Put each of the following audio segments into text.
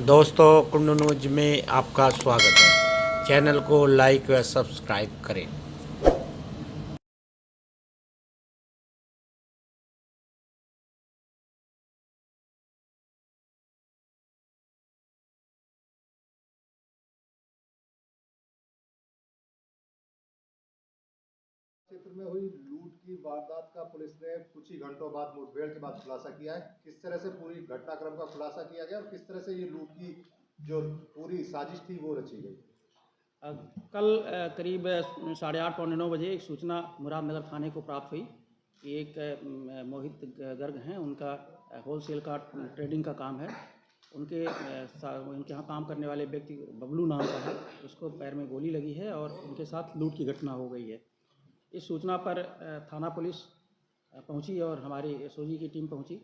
दोस्तों, कुंडू न्यूज में आपका स्वागत है। चैनल को लाइक व सब्सक्राइब करें। क्षेत्र में हुई लूट की वारदात का पुलिस ने कुछ ही घंटों बाद मुठभेड़ के बाद खुलासा किया है। किस तरह से पूरी घटनाक्रम का खुलासा किया गया और किस तरह से ये लूट की जो पूरी साजिश थी वो रची गई। कल करीब 8:30 पौने 9 बजे एक सूचना मुरादनगर थाने को प्राप्त हुई कि एक मोहित गर्ग हैं, उनका होलसेल का ट्रेडिंग का काम है। उनके यहाँ काम करने वाले व्यक्ति बबलू नाम का है, उसको पैर में गोली लगी है और उनके साथ लूट की घटना हो गई है। इस सूचना पर थाना पुलिस पहुंची और हमारी एसओजी की टीम पहुंची।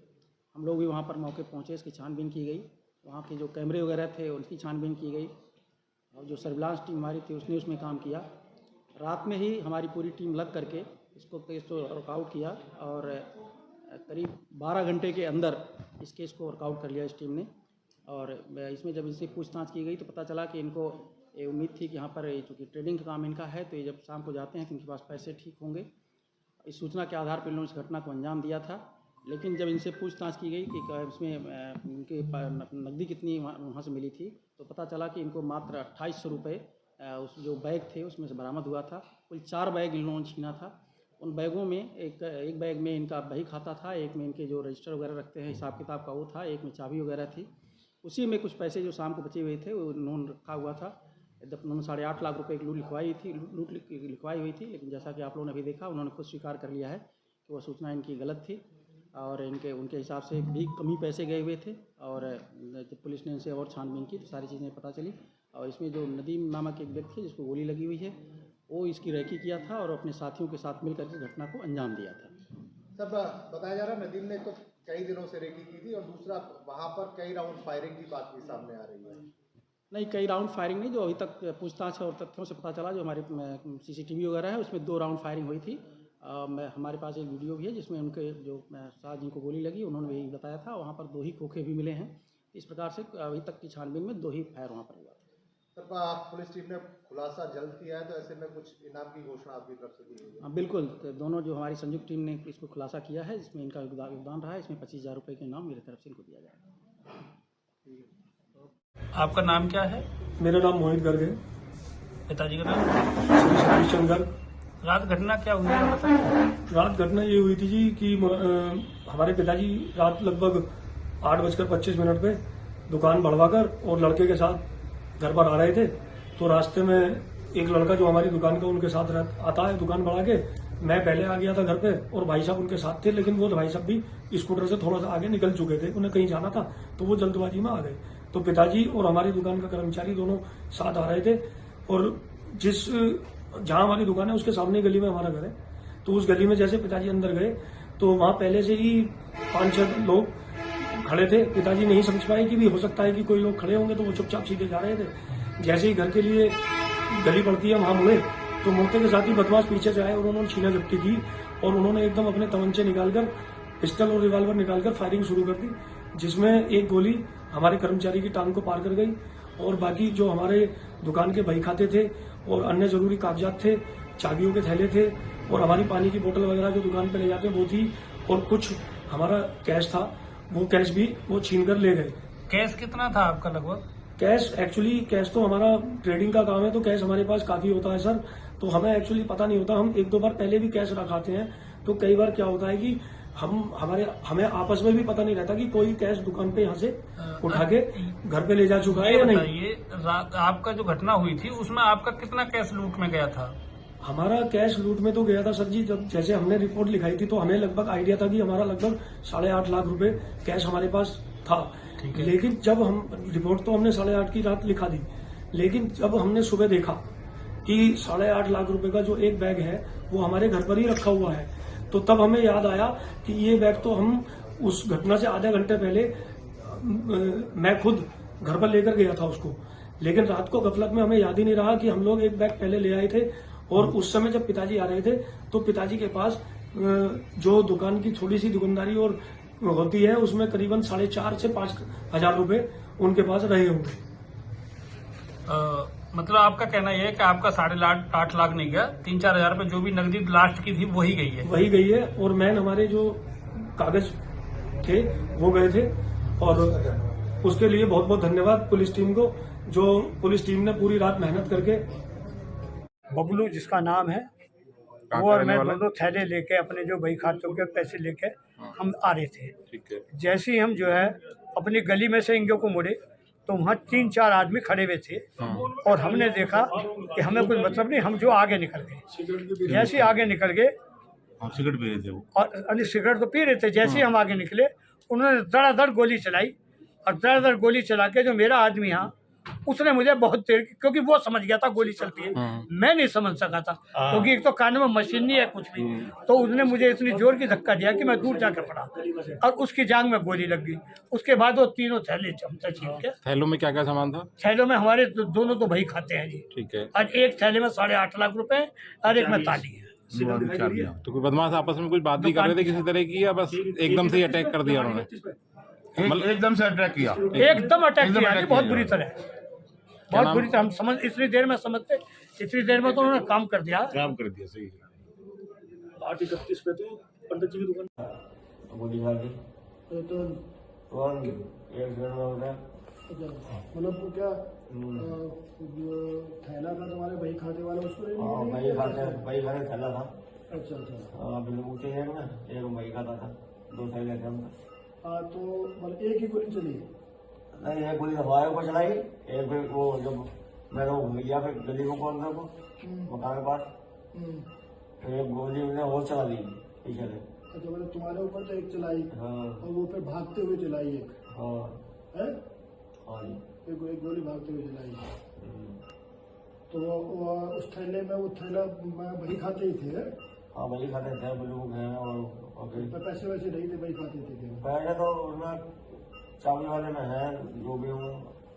हम लोग भी वहां पर मौके पहुंचे, इसकी छानबीन की गई। वहां के जो कैमरे वगैरह थे उनकी छानबीन की गई और जो सर्विलांस टीम हमारी थी उसने उसमें काम किया। रात में ही हमारी पूरी टीम लग करके इसको केस को वर्कआउट किया और करीब 12 घंटे के अंदर इस केस को वर्कआउट कर लिया इस टीम ने। और इसमें जब इनसे पूछताछ की गई तो पता चला कि इनको ये उम्मीद थी कि यहाँ पर चूँकि ट्रेडिंग का काम इनका है तो ये जब शाम को जाते हैं तो इनके पास पैसे ठीक होंगे। इस सूचना के आधार पर इन्होंने इस घटना को अंजाम दिया था। लेकिन जब इनसे पूछताछ की गई कि इसमें इनके नकदी कितनी वहाँ से मिली थी तो पता चला कि इनको मात्र 2800 रुपये उस जो बैग थे उसमें से बरामद हुआ था। कुल 4 बैग इन लोगों ने छीना था। उन बैगों में एक बैग में इनका बही खाता था, एक में इनके जो रजिस्टर वगैरह रखते हैं हिसाब किताब का वो था, एक में चाबी वगैरह थी। उसी में कुछ पैसे जो शाम को बचे हुए थे वो उन्होंने रखा हुआ था। जब उन्होंने 8.5 लाख रुपये की लूट लिखवाई हुई थी। लेकिन जैसा कि आप लोगों ने अभी देखा, उन्होंने खुद स्वीकार कर लिया है कि वह सूचना इनकी गलत थी और उनके हिसाब से भी कम ही पैसे गए हुए थे। और जब पुलिस ने इनसे और छानबीन की तो सारी चीज़ें पता चली। और इसमें जो नदीम नामक एक व्यक्ति है जिसको गोली लगी हुई है, वो इसकी रेकी किया था और अपने साथियों के साथ मिलकर इस घटना को अंजाम दिया था। सब बताया जा रहा है नदीम ने तो कई दिनों से रेकी की थी और दूसरा वहाँ पर कई राउंड फायरिंग की बात भी सामने आ रही है। नहीं, कई राउंड फायरिंग नहीं, जो अभी तक पूछताछ और तथ्यों से पता चला, जो हमारे CCTV वगैरह है उसमें 2 राउंड फायरिंग हुई थी। हमारे पास एक वीडियो भी है जिसमें उनके जो साथ जिनको गोली लगी उन्होंने यही बताया था। वहाँ पर 2 ही खोखे भी मिले हैं। इस प्रकार से अभी तक की छानबीन में 2 ही फायर वहाँ पर हुआ था। तब पुलिस टीम ने खुलासा जल्द किया है तो ऐसे में कुछ इनाम की घोषणा आपकी तरफ से की गई है? हाँ बिल्कुल, तो दोनों जो हमारी संयुक्त टीम ने इसको खुलासा किया है, इसमें इनका योगदान रहा है। इसमें 25,000 रुपये के इनाम मेरी तरफ से इनको दिया जाएगा। आपका नाम क्या है? मेरा नाम मोहित गर्ग है। पिताजी का नाम? श्री सतीश चंद्र गर्ग। रात घटना क्या हुई है बताइए। रात घटना ये हुई थी जी कि हमारे पिताजी रात लगभग 8:25 पे दुकान बढ़वाकर और लड़के के साथ घर पर आ रहे थे। तो रास्ते में एक लड़का जो हमारी दुकान का उनके साथ आता है दुकान बढ़ा के, मैं पहले आ गया था घर पे और भाई साहब उनके साथ थे। लेकिन वो भाई साहब भी स्कूटर से थोड़ा सा आगे निकल चुके थे, उन्हें कहीं जाना था तो वो जल्दबाजी में आ गए। तो पिताजी और हमारी दुकान का कर्मचारी दोनों साथ आ रहे थे और जहां हमारी दुकान है उसके सामने गली में हमारा घर है। तो उस गली में जैसे पिताजी अंदर गए तो वहां पहले से ही 5-6 लोग खड़े थे। पिताजी नहीं समझ पाए कि भी हो सकता है कि कोई लोग खड़े होंगे, तो वो चुपचाप सीधे जा रहे थे। जैसे ही घर के लिए गली पड़ती है वहां मुड़े तो मुड़ते के साथ ही बदमाश पीछे से आए और उन्होंने छीना झपटी की और उन्होंने एकदम अपने तमंचे निकालकर, पिस्टल और रिवॉल्वर निकालकर फायरिंग शुरू कर दी, जिसमें एक गोली हमारे कर्मचारी की टांग को पार कर गई और बाकी जो हमारे दुकान के बही खाते थे और अन्य जरूरी कागजात थे, चाबियों के थैले थे और हमारी पानी की बोतल वगैरह जो दुकान पे ले जाते हैं वो थी और कुछ हमारा कैश था, वो कैश भी वो छीन कर ले गए। कैश कितना था आपका लगभग? कैश तो हमारा ट्रेडिंग का काम है तो कैश हमारे पास काफी होता है सर। तो हमें एक्चुअली पता नहीं होता, हम 1-2 बार पहले भी कैश रखाते हैं। तो कई बार क्या होता है कि हमें आपस में भी पता नहीं रहता कि कोई कैश दुकान पे यहाँ से उठा के घर पे ले जा चुका है या नहीं। ये आपका जो घटना हुई थी उसमें आपका कितना कैश लूट में गया था? हमारा कैश लूट में तो गया था सर जी, जब जैसे हमने रिपोर्ट लिखाई थी तो हमें लगभग आइडिया था कि हमारा लगभग 8.5 लाख रुपए कैश हमारे पास था। लेकिन जब हम रिपोर्ट तो हमने 8.5 की रात लिखा दी, लेकिन जब हमने सुबह देखा कि 8.5 लाख रुपए का जो एक बैग है वो हमारे घर पर ही रखा हुआ है, तो तब हमें याद आया कि ये बैग तो हम उस घटना से आधे घंटे पहले मैं खुद घर पर लेकर गया था उसको। लेकिन रात को गफलत में हमें याद ही नहीं रहा कि हम लोग एक बैग पहले ले आए थे। और उस समय जब पिताजी आ रहे थे तो पिताजी के पास जो दुकान की थोड़ी सी दुकानदारी और होती है उसमें करीबन 4.5 से 5 हजार रुपए उनके पास रहे होंगे। मतलब आपका कहना यह है कि आपका 8.5 लाख नहीं गया, 3-4 हजार रुपए जो भी नकदी लास्ट की थी वही गई है। वही गई है और मैन हमारे जो कागज थे वो गए थे। और उसके लिए बहुत बहुत धन्यवाद पुलिस टीम को, जो पुलिस टीम ने पूरी रात मेहनत करके। बबलू जिसका नाम है, वो और मैं दोनों थैले लेके अपने जो बही खातों के पैसे लेके हम आ रहे थे। ठीक है। जैसे ही हम जो है अपनी गली में से इंगे को मुड़े तो वहाँ 3-4 आदमी खड़े हुए थे और हमने देखा कि हमें कुछ मतलब नहीं, हम जो आगे निकल गए। जैसे ही आगे निकल गए, सिगरेट पी रहे थे वो, और सिगरेट तो पी रहे थे। जैसे ही हम आगे निकले उन्होंने धड़ाधड़ गोली चलाई और धड़ाधड़ गोली चला के जो मेरा आदमी यहाँ, उसने मुझे बहुत देर, क्योंकि वो समझ गया था गोली चलती है, मैं नहीं समझ सका था क्योंकि एक तो कान में मशीन नहीं है कुछ भी। तो उसने मुझे इतनी जोर की धक्का दिया कि मैं दूर जाकर पड़ा और उसकी जांग में गोली लग गई। उसके बाद वो तीनों थैले हमसे छीन के। थैलों में क्या क्या सामान था? थैलों में हमारे दोनों तो भाई खाते हैं जी। ठीक है। और एक थैले में 8.5 लाख रुपए और एक में ताली है। तो कोई बदमाश आपस में कुछ बात नहीं कर रहे थे किसी तरह की, या बस एकदम से ही अटैक कर दिया उन्होंने? एकदम से अटैक किया, एकदम अटैक किया जी, बहुत बुरी तरह, बहुत बुरी तरह। हम समझ इतनी देर में समझते, इतनी देर में तो उन्होंने काम कर दिया। सही है। 8:31 पे तो पंडित जी की दुकान गोली मार दी तो तुरंत एक मिनट में हो गया। मतलब वो क्या थैला था तुम्हारे बही खाते वाला, उसको वही खाते थैला था। अच्छा अच्छा। बिल्कुल थे एक वही खाता था, 2 थैले थे हम। तो मतलब एक ही गोली चली? नहीं, एक गोली हमारे ऊपर चलाई, एक फिर वो जब मैं वो गया फिर गली को कौन था वो मकान के पास, फिर एक गोली मैंने और चला दी पीछे से। अच्छा, मतलब तुम्हारे ऊपर तो एक चलाई। हाँ। और वो फिर भागते हुए चलाई एक? हाँ है? हाँ जी। एक गोली भागते हुए चलाई। तो वो उस थैले में, वो थैला बही खाते ही थे? हाँ वही खाते थे, बुजुर्ग हैं और पैसे वैसे नहीं थे, बही खाते थे? पहले तो उसमें चाबी वाले में है जो भी हो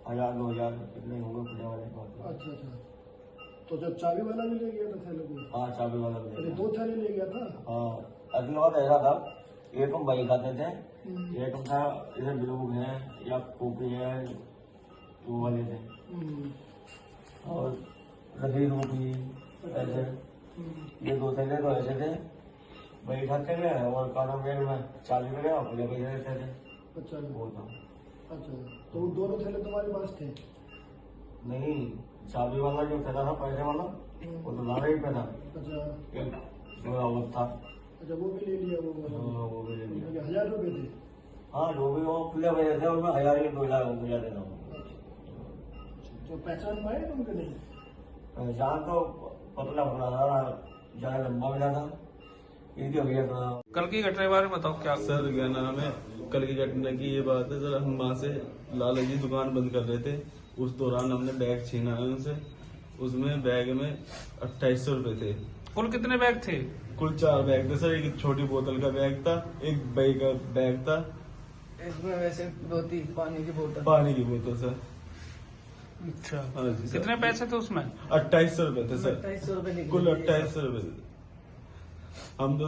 1000-2000 कितने होंगे पूजा वाले का। अच्छा अच्छा। तो जब चाबी वाला भी ले गया था थैले को? हाँ चाबी वाला भी ले गया। 2 थैले ले गया था? हाँ, अगली बात ऐसा था, एक हम वही खाते थे, एक हम था जैसे बुजुर्ग हैं या कॉपी है वो वाले थे, और रबी रोटी ऐसे। ये 2 थैले तो ऐसे थे वही खाते थे, और काना मेल में चाबी में गया खुले पैसे रहते थे। अच्छा वो था। अच्छा, तो वो दोनों थैले तुम्हारे पास थे? नहीं, चाबी वाला जो थैला था पैसे वाला वो तो लारे पे था। अच्छा। एक जो था। अच्छा, वो भी ले लिया? वो भी ले लिया। 1000 रुपए थे? हाँ, जो भी वो खुले पैसे थे उसमें 1000-2000 मुझे देना। तो पहचान पाए तुमको? नहीं पहचान तो पतला पतला था, ज्यादा लंबा मिला था, इनकी भैया था। कल की घटना के बारे में बताओ क्या? सर क्या नाम है, कल की घटना की ये बात है सर, हम वहाँ से लाला जी दुकान बंद कर रहे थे, उस दौरान हमने बैग छीना है उनसे। उसमें बैग में 2800 रुपए थे। कुल कितने बैग थे? कुल 4 बैग थे सर, एक छोटी बोतल का बैग था, एक बही का बैग था, इसमें वैसे 2-3 पानी की बोतल सर। अच्छा, हाँ जी सर। कितने पैसे थे उसमें? 2800 रुपए थे सर, 2800 रुपए कुल 2800 रुपए थे। हम तो